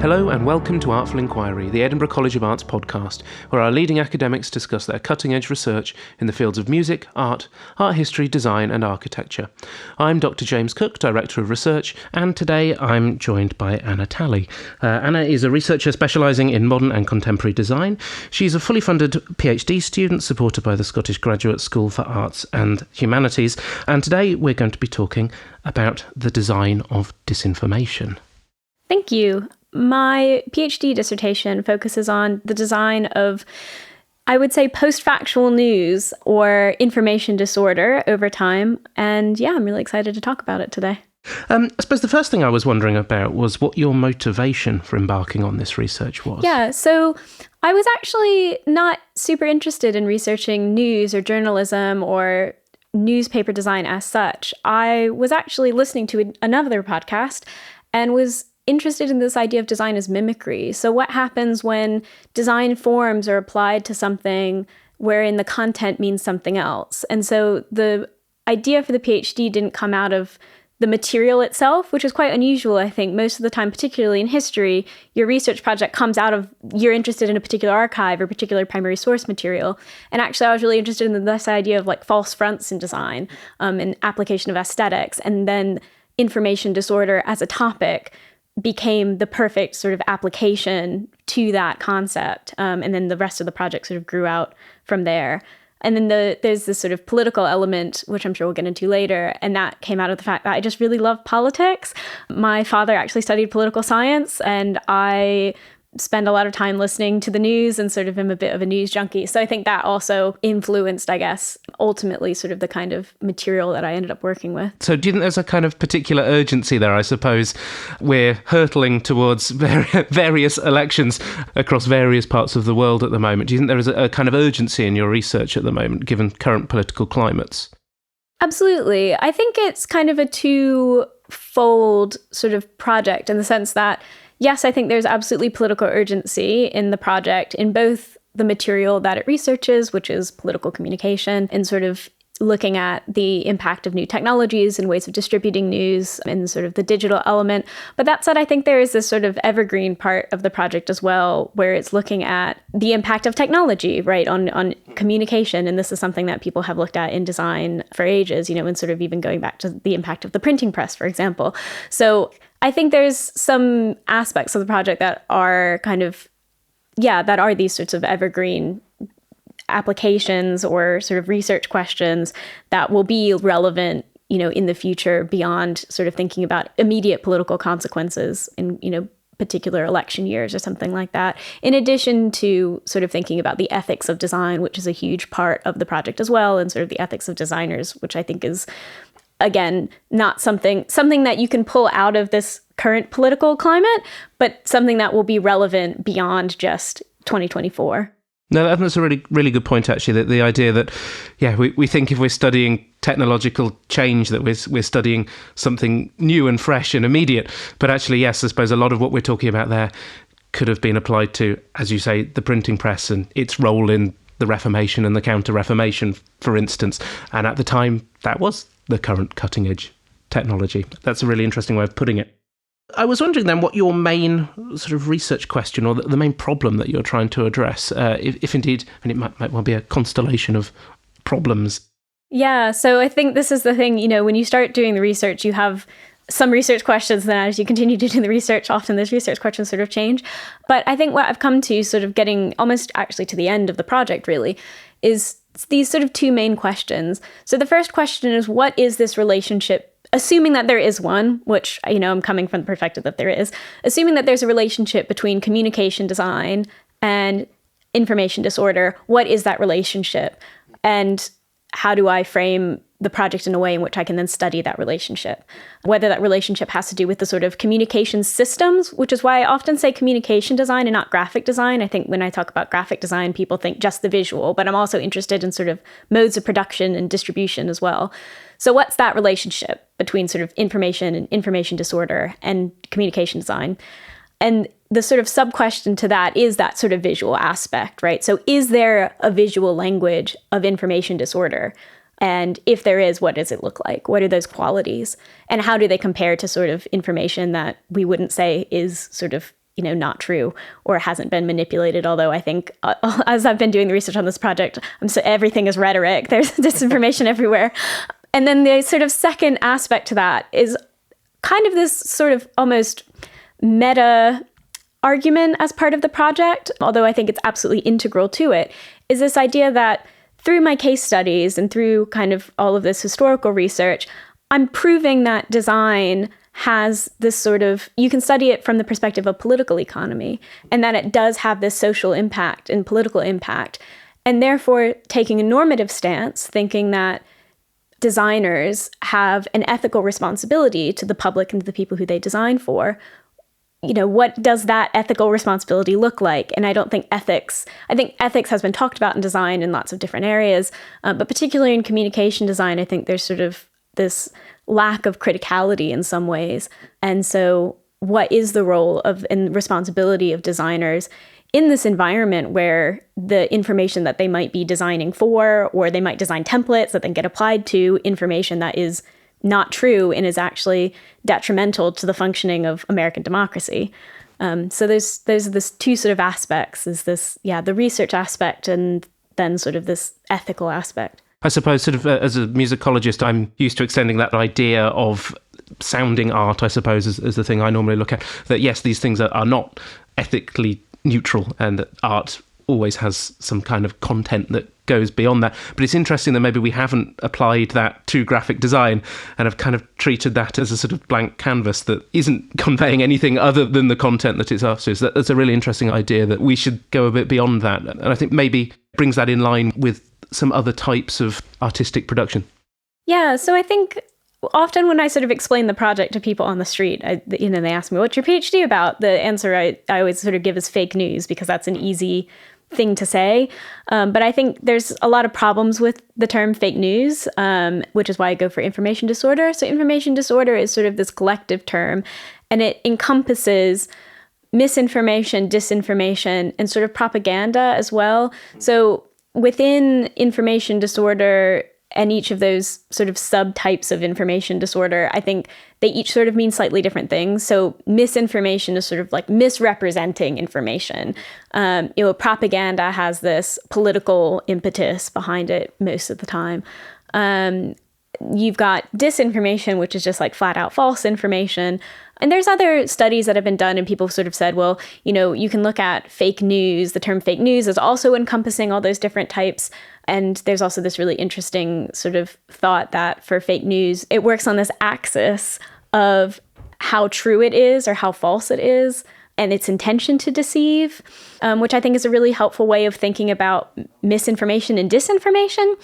Hello and welcome to Artful Inquiry, the Edinburgh College of Arts podcast, where our leading academics discuss their cutting-edge research in the fields of music, art history, design and architecture. I'm Dr. James Cook, Director of Research, and today I'm joined by Anna Talley. Anna is a researcher specialising in modern and contemporary design. She's a fully funded PhD student supported by the Scottish Graduate School for Arts and Humanities, and today we're going to be talking about the design of disinformation. Thank you. My PhD dissertation focuses on the design of, I would say, post-factual news or information disorder over time. And yeah, I'm really excited to talk about it today. I suppose the first thing I was wondering about was what your motivation for embarking on this research was. Yeah, so I was actually not super interested in researching news or journalism or newspaper design as such. I was actually listening to another podcast and was interested in this idea of design as mimicry. So what happens when design forms are applied to something wherein the content means something else? And so the idea for the PhD didn't come out of the material itself, which is quite unusual, I think. Most of the time, particularly in history, your research project comes out of you're interested in a particular archive or particular primary source material. And actually, I was really interested in this idea of like false fronts in design and application of aesthetics. And then information disorder as a topic became the perfect sort of application to that concept. And then the rest of the project sort of grew out from there. And then there's this sort of political element, which I'm sure we'll get into later. And that came out of the fact that I just really love politics. My father actually studied political science, and I spend a lot of time listening to the news and sort of am a bit of a news junkie. So I think that also influenced, I guess, ultimately sort of the kind of material that I ended up working with. So do you think there's a kind of particular urgency there? I suppose we're hurtling towards various elections across various parts of the world at the moment. Do you think there is a kind of urgency in your research at the moment, given current political climates? Absolutely. I think it's kind of a twofold sort of project in the sense that yes, I think there's absolutely political urgency in the project in both the material that it researches, which is political communication, and sort of looking at the impact of new technologies and ways of distributing news and sort of the digital element. But that said, I think there is this sort of evergreen part of the project as well, where it's looking at the impact of technology, right, on communication. And this is something that people have looked at in design for ages, and sort of even going back to the impact of the printing press, for example. So I think there's some aspects of the project that are kind of, that are these sorts of evergreen applications or sort of research questions that will be relevant, in the future beyond sort of thinking about immediate political consequences in, particular election years or something like that. In addition to sort of thinking about the ethics of design, which is a huge part of the project as well, and sort of the ethics of designers, which I think is, again, not something that you can pull out of this current political climate, but something that will be relevant beyond just 2024. No, that's a really, really good point, actually, that the idea that, we think if we're studying technological change that we're studying something new and fresh and immediate. But actually, yes, I suppose a lot of what we're talking about there could have been applied to, as you say, the printing press and its role in the Reformation and the Counter-Reformation, for instance. And at the time, that was the current cutting-edge technology. That's a really interesting way of putting it. I was wondering then what your main sort of research question or the main problem that you're trying to address, if indeed, and it might well be a constellation of problems. Yeah, so I think this is the thing, when you start doing the research, you have some research questions, then as you continue to do the research, often those research questions sort of change. But I think what I've come to sort of getting almost actually to the end of the project really is these sort of two main questions. So the first question is, what is this relationship? Assuming that there is one, which, I'm coming from the perspective that there is, assuming that there's a relationship between communication design and information disorder, what is that relationship? And how do I frame the project in a way in which I can then study that relationship? Whether that relationship has to do with the sort of communication systems, which is why I often say communication design and not graphic design. I think when I talk about graphic design, people think just the visual, but I'm also interested in sort of modes of production and distribution as well. So what's that relationship between sort of information and information disorder and communication design? And the sort of sub-question to that is that sort of visual aspect, right? So is there a visual language of information disorder? And if there is, what does it look like? What are those qualities? And how do they compare to sort of information that we wouldn't say is sort of not true or hasn't been manipulated. Although I think as I've been doing the research on this project, everything is rhetoric. There's disinformation everywhere. And then the sort of second aspect to that is kind of this sort of almost meta argument as part of the project, although I think it's absolutely integral to it, is this idea that through my case studies and through kind of all of this historical research, I'm proving that design has this sort of, you can study it from the perspective of political economy, and that it does have this social impact and political impact. And therefore, taking a normative stance, thinking that designers have an ethical responsibility to the public and to the people who they design for. What does that ethical responsibility look like? And I think ethics has been talked about in design in lots of different areas, but particularly in communication design, I think there's sort of this lack of criticality in some ways. And so what is the role of and responsibility of designers in this environment where the information that they might be designing for, or they might design templates that then get applied to information that is not true and is actually detrimental to the functioning of American democracy. So there's this two sort of aspects, is this, the research aspect and then sort of this ethical aspect. I suppose sort of as a musicologist, I'm used to extending that idea of sounding art, I suppose, as the thing I normally look at, that yes, these things are not ethically neutral and that art always has some kind of content that goes beyond that. But it's interesting that maybe we haven't applied that to graphic design and have kind of treated that as a sort of blank canvas that isn't conveying anything other than the content that it's after. So that's a really interesting idea that we should go a bit beyond that. And I think maybe brings that in line with some other types of artistic production. Yeah, so I think often when I sort of explain the project to people on the street, they ask me, what's your PhD about? The answer I always sort of give is fake news, because that's an easy thing to say. But I think there's a lot of problems with the term fake news, which is why I go for information disorder. So information disorder is sort of this collective term, and it encompasses misinformation, disinformation, and sort of propaganda as well. So within information disorder and each of those sort of subtypes of information disorder, I think they each sort of mean slightly different things. So misinformation is sort of like misrepresenting information. Propaganda has this political impetus behind it most of the time. You've got disinformation, which is just like flat out false information. And there's other studies that have been done, and people have sort of said, well, you can look at fake news. The term fake news is also encompassing all those different types. And there's also this really interesting sort of thought that for fake news, it works on this axis of how true it is or how false it is, and its intention to deceive, which I think is a really helpful way of thinking about misinformation and disinformation.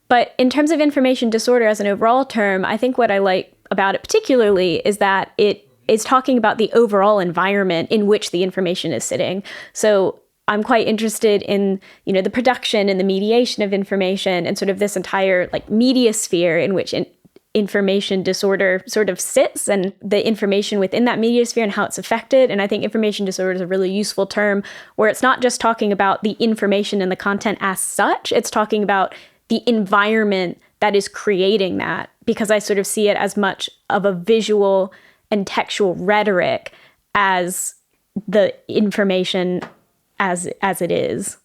But in terms of information disorder as an overall term, I think what I like about it particularly is that it is talking about the overall environment in which the information is sitting. So I'm quite interested in, the production and the mediation of information and sort of this entire media sphere in which information disorder sort of sits, and the information within that media sphere and how it's affected. And I think information disorder is a really useful term where it's not just talking about the information and the content as such, it's talking about the environment that is creating that, because I sort of see it as much of a visual and textual rhetoric as the information as it is.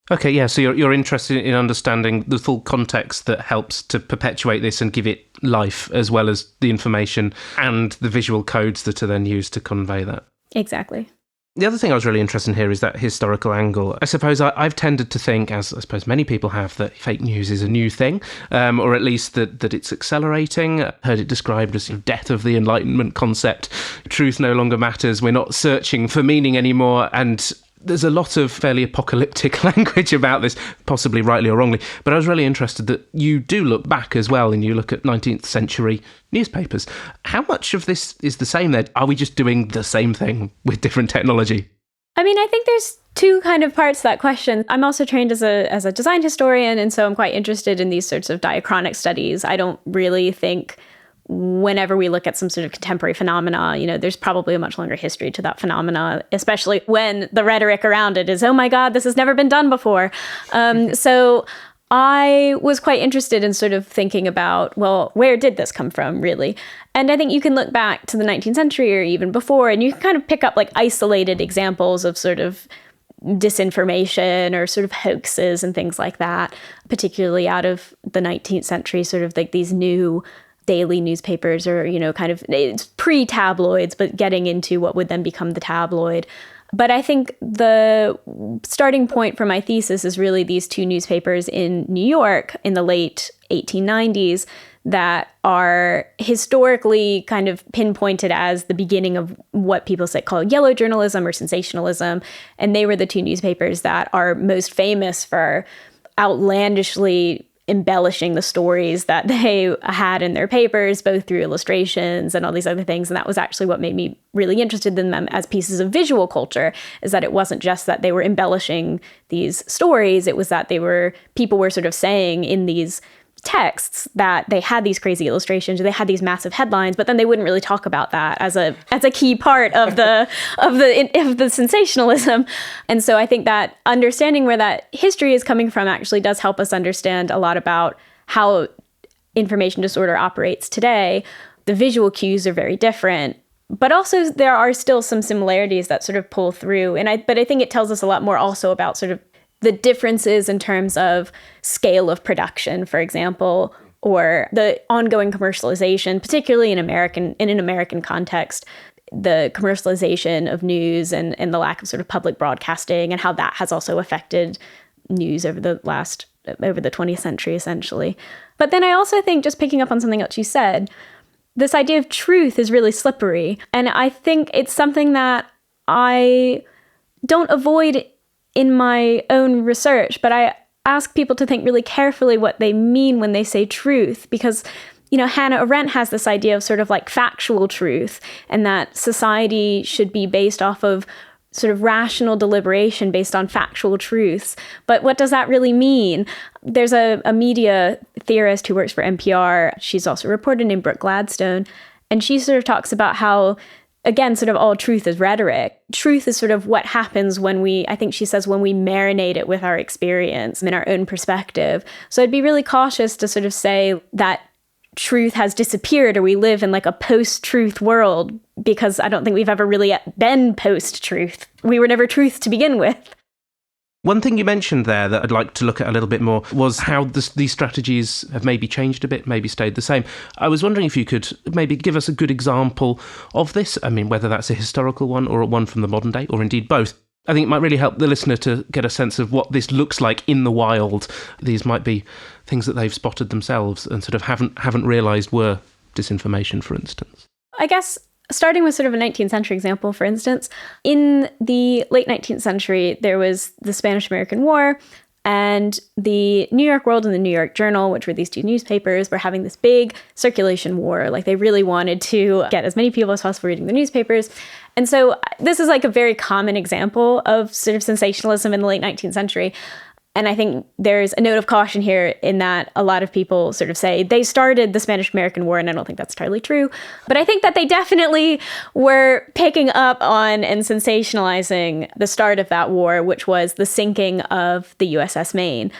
Okay, yeah, so you're interested in understanding the full context that helps to perpetuate this and give it life, as well as the information and the visual codes that are then used to convey that. Exactly. The other thing I was really interested in here is that historical angle. I suppose I've tended to think, as I suppose many people have, that fake news is a new thing, or at least that it's accelerating. I heard it described as death of the Enlightenment concept. Truth no longer matters. We're not searching for meaning anymore. And there's a lot of fairly apocalyptic language about this, possibly rightly or wrongly. But I was really interested that you do look back as well, and you look at 19th century newspapers. How much of this is the same then? Are we just doing the same thing with different technology? I mean, I think there's two kind of parts to that question. I'm also trained as a design historian, and so I'm quite interested in these sorts of diachronic studies. I don't really think whenever we look at some sort of contemporary phenomena, there's probably a much longer history to that phenomena, especially when the rhetoric around it is, oh my God, this has never been done before. So I was quite interested in sort of thinking about, well, where did this come from, really? And I think you can look back to the 19th century or even before, and you can kind of pick up like isolated examples of sort of disinformation or sort of hoaxes and things like that, particularly out of the 19th century, sort of like these new daily newspapers or, kind of it's pre-tabloids, but getting into what would then become the tabloid. But I think the starting point for my thesis is really these two newspapers in New York in the late 1890s that are historically kind of pinpointed as the beginning of what people call yellow journalism or sensationalism. And they were the two newspapers that are most famous for outlandishly embellishing the stories that they had in their papers, both through illustrations and all these other things. And that was actually what made me really interested in them as pieces of visual culture, is that it wasn't just that they were embellishing these stories, it was that people were sort of saying in these texts that they had these crazy illustrations, or they had these massive headlines, but then they wouldn't really talk about that as a key part of the sensationalism. And so I think that understanding where that history is coming from actually does help us understand a lot about how information disorder operates today. The visual cues are very different, but also there are still some similarities that sort of pull through. But I think it tells us a lot more also about sort of the differences in terms of scale of production, for example, or the ongoing commercialization, particularly in an American context, the commercialization of news and the lack of sort of public broadcasting, and how that has also affected news over the 20th century, essentially. But then I also think, just picking up on something else you said, this idea of truth is really slippery. And I think it's something that I don't avoid in my own research, but I ask people to think really carefully what they mean when they say truth, because, Hannah Arendt has this idea of sort of like factual truth, and that society should be based off of sort of rational deliberation based on factual truths. But what does that really mean? There's a media theorist who works for NPR. She's also a reporter named Brooke Gladstone, and she sort of talks about how, again, sort of all truth is rhetoric. Truth is sort of what happens when I think she says, when we marinate it with our experience and our own perspective. So I'd be really cautious to sort of say that truth has disappeared or we live in like a post-truth world, because I don't think we've ever really been post-truth. We were never truth to begin with. One thing you mentioned there that I'd like to look at a little bit more was how these strategies have maybe changed a bit, maybe stayed the same. I was wondering if you could maybe give us a good example of this. I mean, whether that's a historical one or one from the modern day, or indeed both. I think it might really help the listener to get a sense of what this looks like in the wild. These might be things that they've spotted themselves and sort of haven't realised were disinformation, for instance. I guess starting with sort of a 19th century example, for instance, in the late 19th century, there was the Spanish-American War, and the New York World and the New York Journal, which were these two newspapers, were having this big circulation war. Like, they really wanted to get as many people as possible reading the newspapers. And so this is like a very common example of sort of sensationalism in the late 19th century. And I think there's a note of caution here in that a lot of people sort of say they started the Spanish-American War, and I don't think that's entirely true. But I think that they definitely were picking up on and sensationalizing the start of that war, which was the sinking of the USS Maine.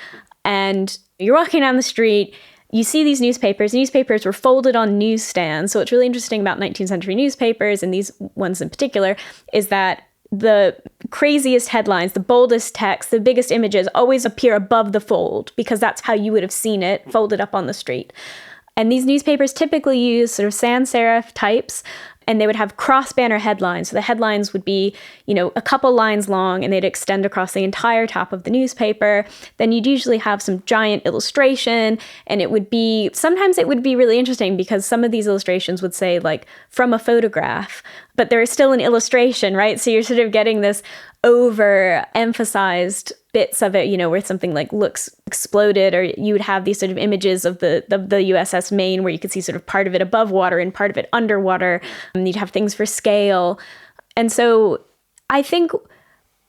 And you're walking down the street, you see these newspapers. Newspapers were folded on newsstands. So what's really interesting about 19th century newspapers, and these ones in particular, is that the craziest headlines, the boldest text, the biggest images always appear above the fold, because that's how you would have seen it folded up on the street. And these newspapers typically use sort of sans serif types, and they would have cross-banner headlines. So the headlines would be, a couple lines long, and they'd extend across the entire top of the newspaper. Then you'd usually have some giant illustration, and sometimes it would be really interesting, because some of these illustrations would say, like, from a photograph, but there is still an illustration, right? So you're sort of getting this overemphasized bits of it, where something like looks exploded, or you would have these sort of images of the USS Maine where you could see sort of part of it above water and part of it underwater. And you'd have things for scale. And so I think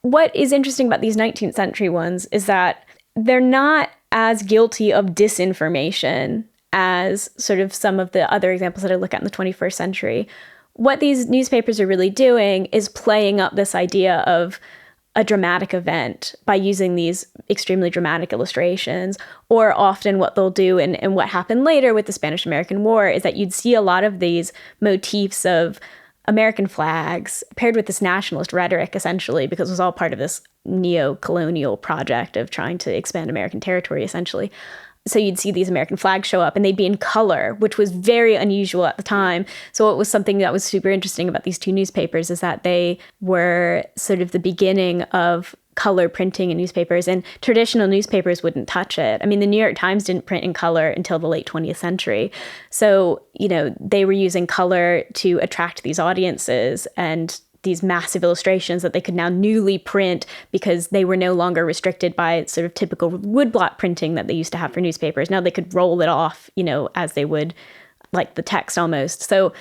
what is interesting about these 19th century ones is that they're not as guilty of disinformation as sort of some of the other examples that I look at in the 21st century. What these newspapers are really doing is playing up this idea of a dramatic event by using these extremely dramatic illustrations. Or often what they'll do, and what happened later with the Spanish-American War, is that you'd see a lot of these motifs of American flags paired with this nationalist rhetoric, essentially, because it was all part of this neo-colonial project of trying to expand American territory, essentially. So you'd see these American flags show up, and they'd be in color, which was very unusual at the time. So it was something that was super interesting about these two newspapers, is that they were sort of the beginning of color printing in newspapers, and traditional newspapers wouldn't touch it. I mean, the New York Times didn't print in color until the late 20th century. So, they were using color to attract these audiences and these massive illustrations that they could now newly print because they were no longer restricted by sort of typical woodblock printing that they used to have for newspapers. Now they could roll it off, as they would, like the text almost. So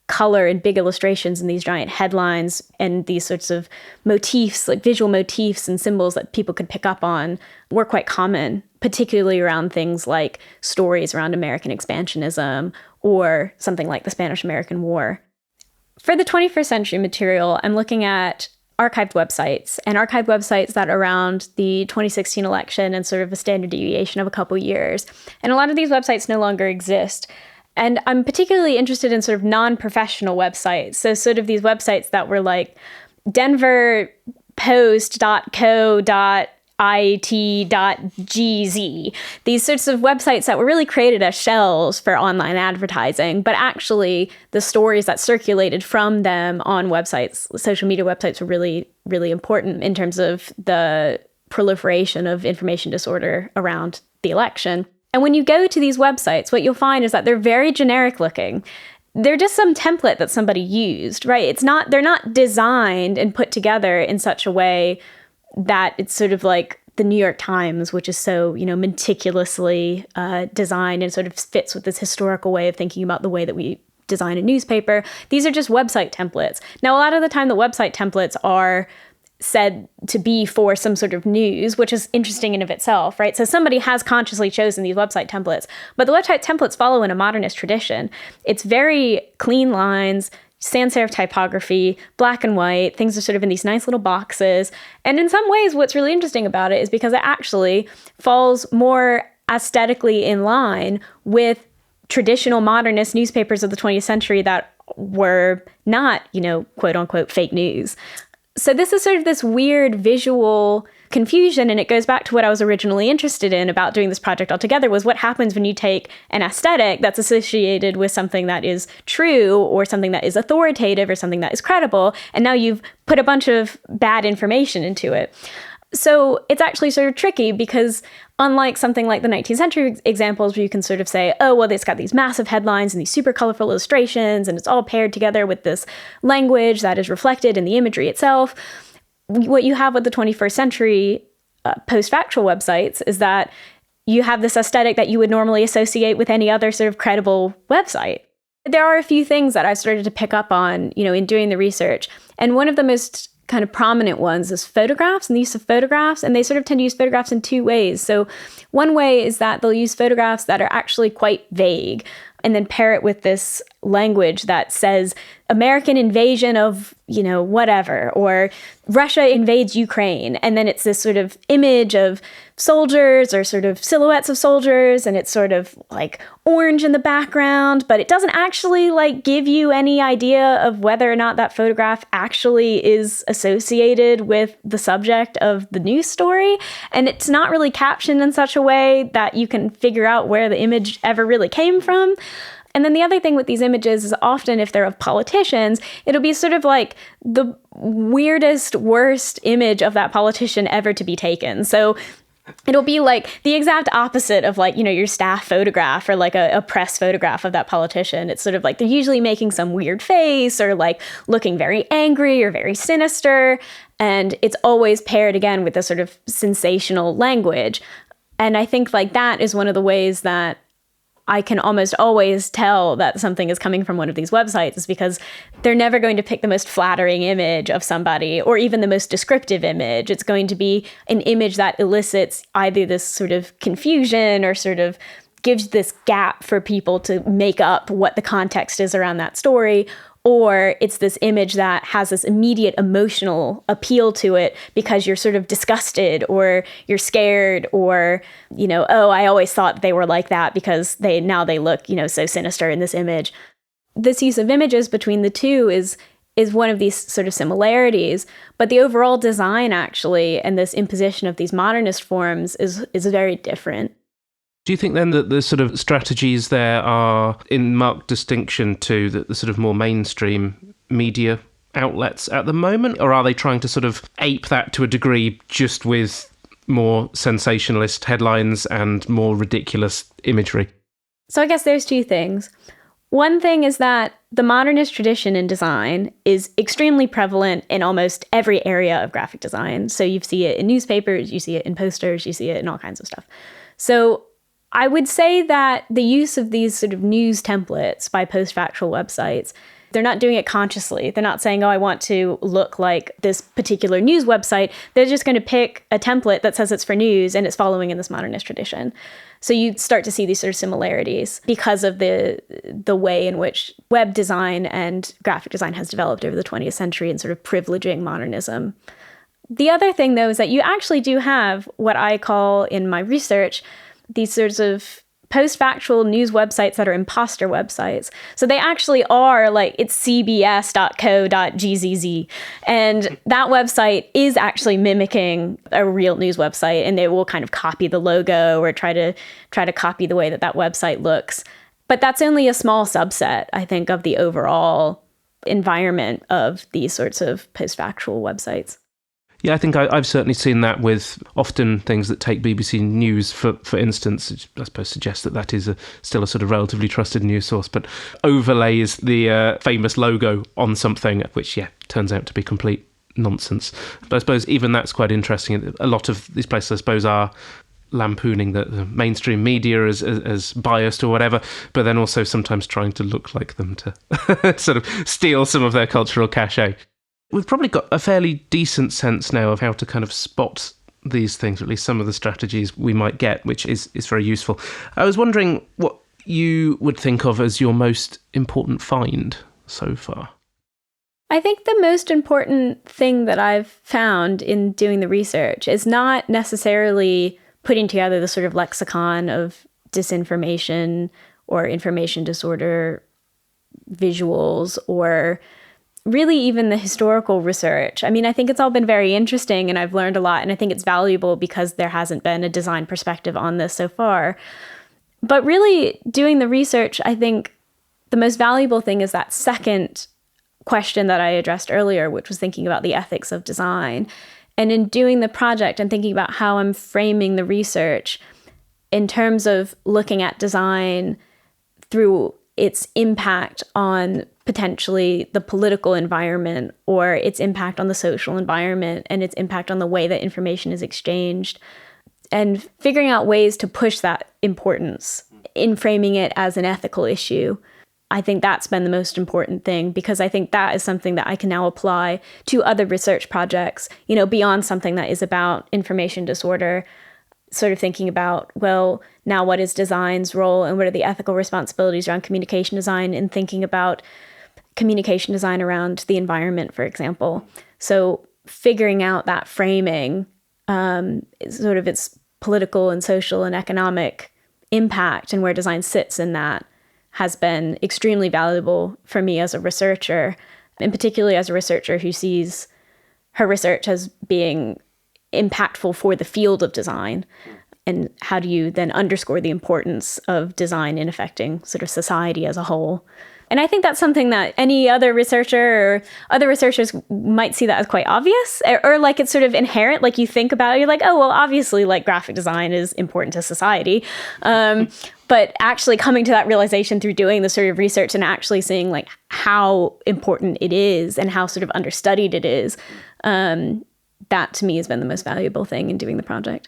color and big illustrations and these giant headlines and these sorts of motifs, like visual motifs and symbols that people could pick up on, were quite common, particularly around things like stories around American expansionism or something like the Spanish-American War. For the 21st century material, I'm looking at archived websites that are around the 2016 election and sort of a standard deviation of a couple years. And a lot of these websites no longer exist. And I'm particularly interested in sort of non-professional websites. So sort of these websites that were like denverpost.co.it.gz. These sorts of websites that were really created as shells for online advertising, but actually the stories that circulated from them on websites, social media websites, were really, really important in terms of the proliferation of information disorder around the election. And when you go to these websites, what you'll find is that they're very generic looking. They're just some template that somebody used, right? They're not designed and put together in such a way that it's sort of like the New York Times, which is so, meticulously designed and sort of fits with this historical way of thinking about the way that we design a newspaper. These are just website templates. Now, a lot of the time, the website templates are said to be for some sort of news, which is interesting in of itself, right? So somebody has consciously chosen these website templates, but the website templates follow in a modernist tradition. It's very clean lines, sans serif typography, black and white. Things are sort of in these nice little boxes. And in some ways, what's really interesting about it is because it actually falls more aesthetically in line with traditional modernist newspapers of the 20th century that were not, quote unquote, fake news. So this is sort of this weird visual confusion, and it goes back to what I was originally interested in about doing this project altogether, was what happens when you take an aesthetic that's associated with something that is true or something that is authoritative or something that is credible, and now you've put a bunch of bad information into it. So it's actually sort of tricky because unlike something like the 19th century examples where you can sort of say, oh, well, it's got these massive headlines and these super colorful illustrations and it's all paired together with this language that is reflected in the imagery itself. What you have with the 21st century post-factual websites is that you have this aesthetic that you would normally associate with any other sort of credible website. There are a few things that I've started to pick up on, in doing the research. And one of the most kind of prominent ones is photographs and the use of photographs. And they sort of tend to use photographs in two ways. So one way is that they'll use photographs that are actually quite vague and then pair it with this language that says American invasion of, whatever, or Russia invades Ukraine. And then it's this sort of image of soldiers or sort of silhouettes of soldiers, and it's sort of like orange in the background, but it doesn't actually like give you any idea of whether or not that photograph actually is associated with the subject of the news story. And it's not really captioned in such a way that you can figure out where the image ever really came from. And then the other thing with these images is often if they're of politicians, it'll be sort of like the weirdest, worst image of that politician ever to be taken. So it'll be like the exact opposite of like, your staff photograph or like a press photograph of that politician. It's sort of like they're usually making some weird face or like looking very angry or very sinister. And it's always paired again with this sort of sensational language. And I think like that is one of the ways that I can almost always tell that something is coming from one of these websites, is because they're never going to pick the most flattering image of somebody or even the most descriptive image. It's going to be an image that elicits either this sort of confusion or sort of gives this gap for people to make up what the context is around that story, or it's this image that has this immediate emotional appeal to it because you're sort of disgusted or you're scared or, oh, I always thought they were like that because they look, so sinister in this image. This use of images between the two is one of these sort of similarities, but the overall design actually and this imposition of these modernist forms is very different. Do you think then that the sort of strategies there are in marked distinction to the sort of more mainstream media outlets at the moment? Or are they trying to sort of ape that to a degree just with more sensationalist headlines and more ridiculous imagery? So I guess there's two things. One thing is that the modernist tradition in design is extremely prevalent in almost every area of graphic design. So you see it in newspapers, you see it in posters, you see it in all kinds of stuff. So I would say that the use of these sort of news templates by post-factual websites, they're not doing it consciously. They're not saying, oh, I want to look like this particular news website. They're just going to pick a template that says it's for news and it's following in this modernist tradition. So you start to see these sort of similarities because of the way in which web design and graphic design has developed over the 20th century and sort of privileging modernism. The other thing, though, is that you actually do have what I call in my research these sorts of post-factual news websites that are imposter websites. So they actually are like, it's cbs.co.gzz. And that website is actually mimicking a real news website, and they will kind of copy the logo or try to copy the way that website looks. But that's only a small subset, I think, of the overall environment of these sorts of post-factual websites. Yeah, I think I've certainly seen that with often things that take BBC News, for instance, which I suppose suggests that is still a sort of relatively trusted news source, but overlays the famous logo on something, which, turns out to be complete nonsense. But I suppose even that's quite interesting. A lot of these places, I suppose, are lampooning the mainstream media as biased or whatever, but then also sometimes trying to look like them to sort of steal some of their cultural cachet. We've probably got a fairly decent sense now of how to kind of spot these things, or at least some of the strategies we might get, which is very useful. I was wondering what you would think of as your most important find so far. I think the most important thing that I've found in doing the research is not necessarily putting together the sort of lexicon of disinformation or information disorder visuals or really even the historical research. I mean, I think it's all been very interesting and I've learned a lot, and I think it's valuable because there hasn't been a design perspective on this so far. But really doing the research, I think the most valuable thing is that second question that I addressed earlier, which was thinking about the ethics of design. And in doing the project and thinking about how I'm framing the research in terms of looking at design through its impact on potentially the political environment or its impact on the social environment and its impact on the way that information is exchanged, and figuring out ways to push that importance in framing it as an ethical issue. I think that's been the most important thing, because I think that is something that I can now apply to other research projects, beyond something that is about information disorder, sort of thinking about, well, now what is design's role and what are the ethical responsibilities around communication design, and thinking about communication design around the environment, for example. So figuring out that framing, sort of its political and social and economic impact and where design sits in that, has been extremely valuable for me as a researcher, and particularly as a researcher who sees her research as being impactful for the field of design. And how do you then underscore the importance of design in affecting sort of society as a whole? And I think that's something that any other researcher or other researchers might see that as quite obvious, or like it's sort of inherent, like you think about it, you're like, oh, well, obviously like graphic design is important to society. But actually coming to that realization through doing the sort of research and actually seeing like how important it is and how sort of understudied it is, that to me has been the most valuable thing in doing the project.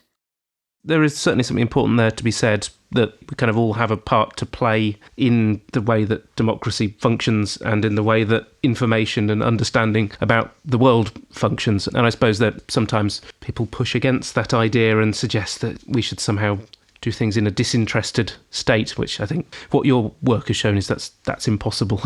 There is certainly something important there to be said, that we kind of all have a part to play in the way that democracy functions and in the way that information and understanding about the world functions. And I suppose that sometimes people push against that idea and suggest that we should somehow do things in a disinterested state, which I think what your work has shown is that's impossible.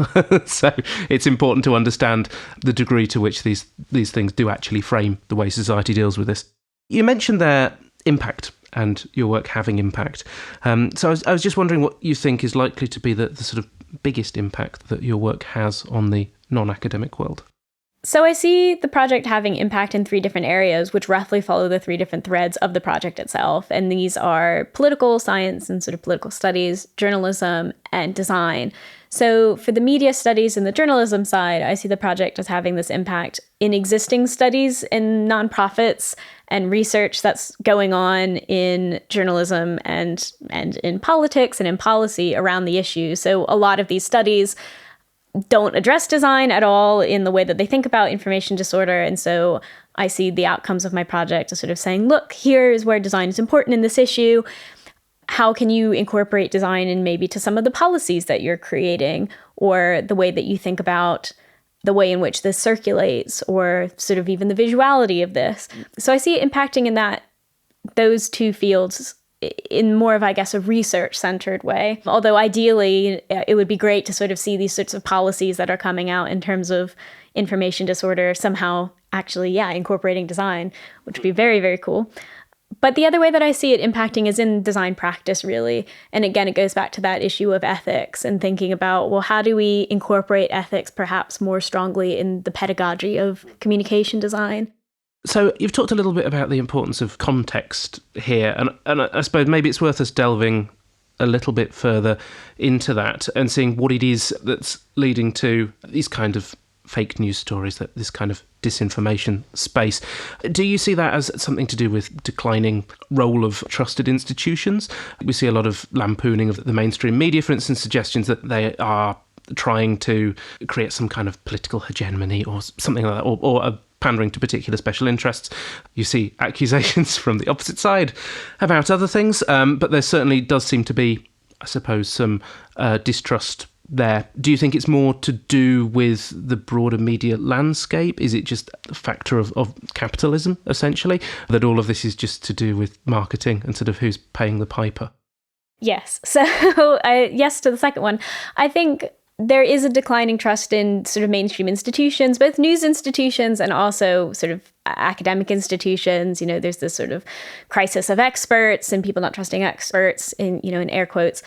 So it's important to understand the degree to which these things do actually frame the way society deals with this. You mentioned there impact and your work having impact. So I was just wondering what you think is likely to be the sort of biggest impact that your work has on the non-academic world. So I see the project having impact in 3 different areas, which roughly follow the 3 different threads of the project itself. And these are political science and sort of political studies, journalism, and design. So for the media studies and the journalism side, I see the project as having this impact in existing studies in nonprofits and research that's going on in journalism and in politics and in policy around the issue. So a lot of these studies don't address design at all in the way that they think about information disorder. And so I see the outcomes of my project as sort of saying, look, here's where design is important in this issue. How can you incorporate design in maybe to some of the policies that you're creating, or the way that you think about the way in which this circulates, or sort of even the visuality of this. So I see it impacting in those 2 fields in more of, I guess, a research-centered way. Although ideally, it would be great to sort of see these sorts of policies that are coming out in terms of information disorder somehow actually, incorporating design, which would be very, very cool. But the other way that I see it impacting is in design practice, really. And again, it goes back to that issue of ethics and thinking about, well, how do we incorporate ethics perhaps more strongly in the pedagogy of communication design? So you've talked a little bit about the importance of context here, and I suppose maybe it's worth us delving a little bit further into that and seeing what it is that's leading to these kind of fake news stories, this kind of disinformation space. Do you see that as something to do with declining role of trusted institutions? We see a lot of lampooning of the mainstream media, for instance, suggestions that they are trying to create some kind of political hegemony or something like that, or pandering to particular special interests. You see accusations from the opposite side about other things, but there certainly does seem to be, I suppose, some distrust there. Do you think it's more to do with the broader media landscape? Is it just a factor of capitalism, essentially, that all of this is just to do with marketing and sort of who's paying the piper? Yes. So yes to the second one. I think there is a declining trust in sort of mainstream institutions, both news institutions and also sort of academic institutions. You know, there's this sort of crisis of experts and people not trusting experts in air quotes.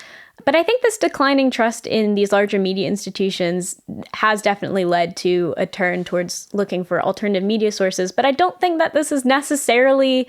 But I think this declining trust in these larger media institutions has definitely led to a turn towards looking for alternative media sources. But I don't think that this is necessarily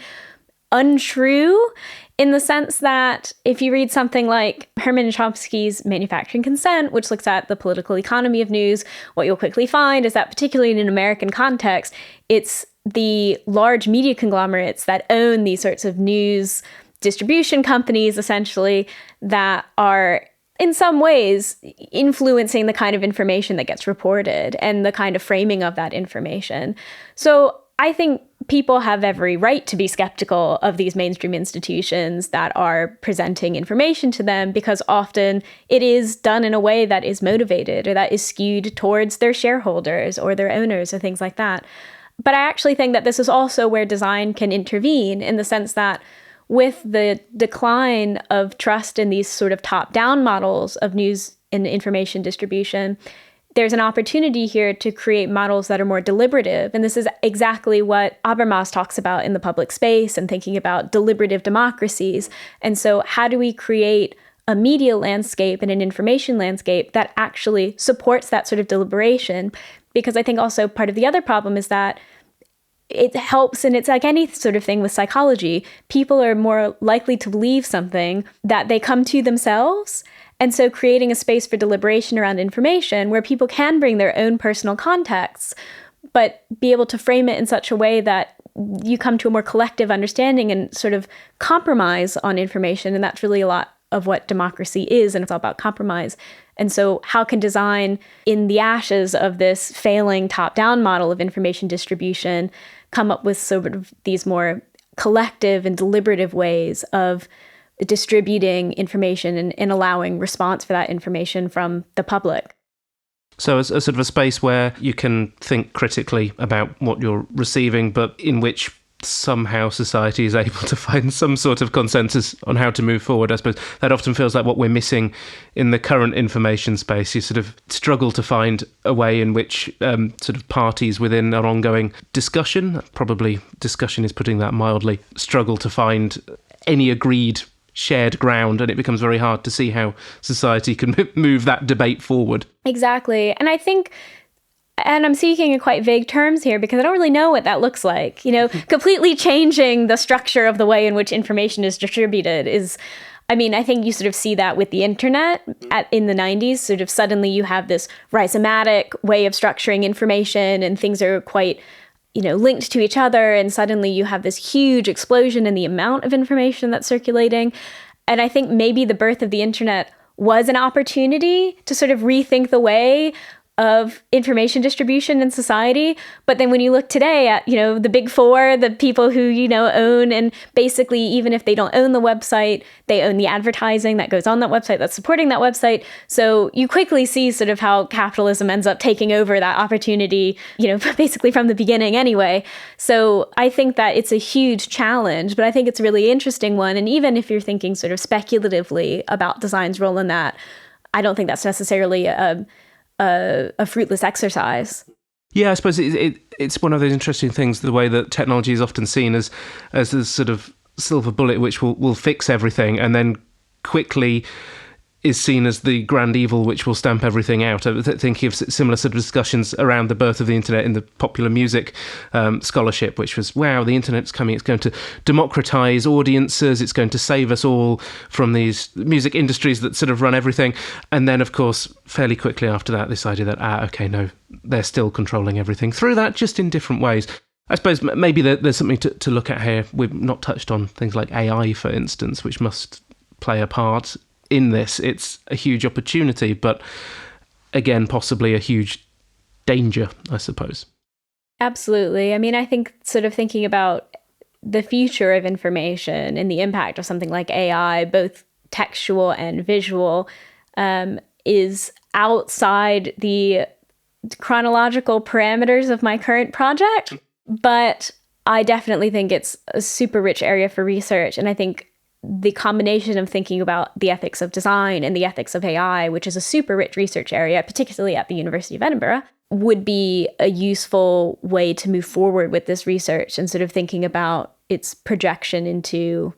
untrue, in the sense that if you read something like Herman Chomsky's Manufacturing Consent, which looks at the political economy of news, what you'll quickly find is that, particularly in an American context, it's the large media conglomerates that own these sorts of news distribution companies, essentially, that are in some ways influencing the kind of information that gets reported and the kind of framing of that information. So I think people have every right to be skeptical of these mainstream institutions that are presenting information to them, because often it is done in a way that is motivated or that is skewed towards their shareholders or their owners or things like that. But I actually think that this is also where design can intervene, in the sense that with the decline of trust in these sort of top-down models of news and information distribution, there's an opportunity here to create models that are more deliberative. And this is exactly what Habermas talks about in the public space and thinking about deliberative democracies. And so how do we create a media landscape and an information landscape that actually supports that sort of deliberation? Because I think also part of the other problem is that it helps, and it's like any sort of thing with psychology, people are more likely to believe something that they come to themselves. And so creating a space for deliberation around information where people can bring their own personal contexts, but be able to frame it in such a way that you come to a more collective understanding and sort of compromise on information. And that's really a lot of what democracy is, and it's all about compromise. And so how can design, in the ashes of this failing top-down model of information distribution, come up with sort of these more collective and deliberative ways of distributing information and allowing response for that information from the public? So as a sort of a space where you can think critically about what you're receiving, but in which somehow society is able to find some sort of consensus on how to move forward. I suppose that often feels like what we're missing in the current information space. You sort of struggle to find a way in which sort of parties within an ongoing discussion, probably discussion is putting that mildly, struggle to find any agreed shared ground, and it becomes very hard to see how society can move that debate forward. Exactly. And I think, and I'm speaking in quite vague terms here because I don't really know what that looks like. Completely changing the structure of the way in which information is distributed is, I think you sort of see that with the internet in the 90s. Sort of suddenly you have this rhizomatic way of structuring information and things are quite, linked to each other. And suddenly you have this huge explosion in the amount of information that's circulating. And I think maybe the birth of the internet was an opportunity to sort of rethink the way of information distribution in society. But then when you look today at, the big four, the people who, own, and basically even if they don't own the website, they own the advertising that goes on that website that's supporting that website. So you quickly see sort of how capitalism ends up taking over that opportunity, basically from the beginning anyway. So I think that it's a huge challenge, but I think it's a really interesting one. And even if you're thinking sort of speculatively about design's role in that, I don't think that's necessarily a fruitless exercise. Yeah, I suppose it's one of those interesting things, the way that technology is often seen as a sort of silver bullet which will fix everything, and then quickly is seen as the grand evil which will stamp everything out. I'm thinking of similar sort of discussions around the birth of the internet in the popular music scholarship, which was, wow, the internet's coming, it's going to democratize audiences, it's going to save us all from these music industries that sort of run everything. And then, of course, fairly quickly after that, this idea that, okay, no, they're still controlling everything through that, just in different ways. I suppose maybe there's something to look at here. We've not touched on things like AI, for instance, which must play a part in this. It's a huge opportunity, but again, possibly a huge danger, I suppose. Absolutely. I think sort of thinking about the future of information and the impact of something like AI, both textual and visual, is outside the chronological parameters of my current project. But I definitely think it's a super rich area for research. And I think the combination of thinking about the ethics of design and the ethics of AI, which is a super rich research area, particularly at the University of Edinburgh, would be a useful way to move forward with this research and sort of thinking about its projection into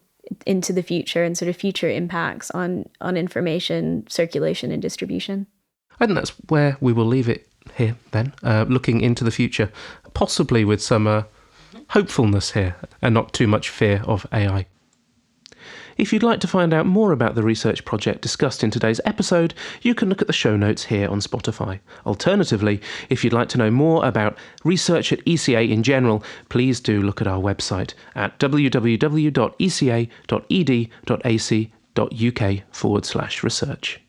the future and sort of future impacts on information circulation and distribution. I think that's where we will leave it here then, looking into the future, possibly with some hopefulness here and not too much fear of AI. If you'd like to find out more about the research project discussed in today's episode, you can look at the show notes here on Spotify. Alternatively, if you'd like to know more about research at ECA in general, please do look at our website at www.eca.ed.ac.uk/research.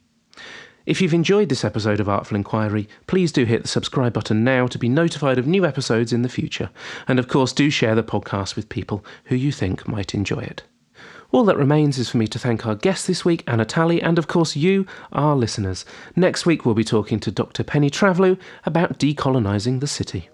If you've enjoyed this episode of Artful Inquiry, please do hit the subscribe button now to be notified of new episodes in the future. And of course, do share the podcast with people who you think might enjoy it. All that remains is for me to thank our guest this week, Anna Talley, and of course you, our listeners. Next week we'll be talking to Dr. Penny Travlu about decolonising the city.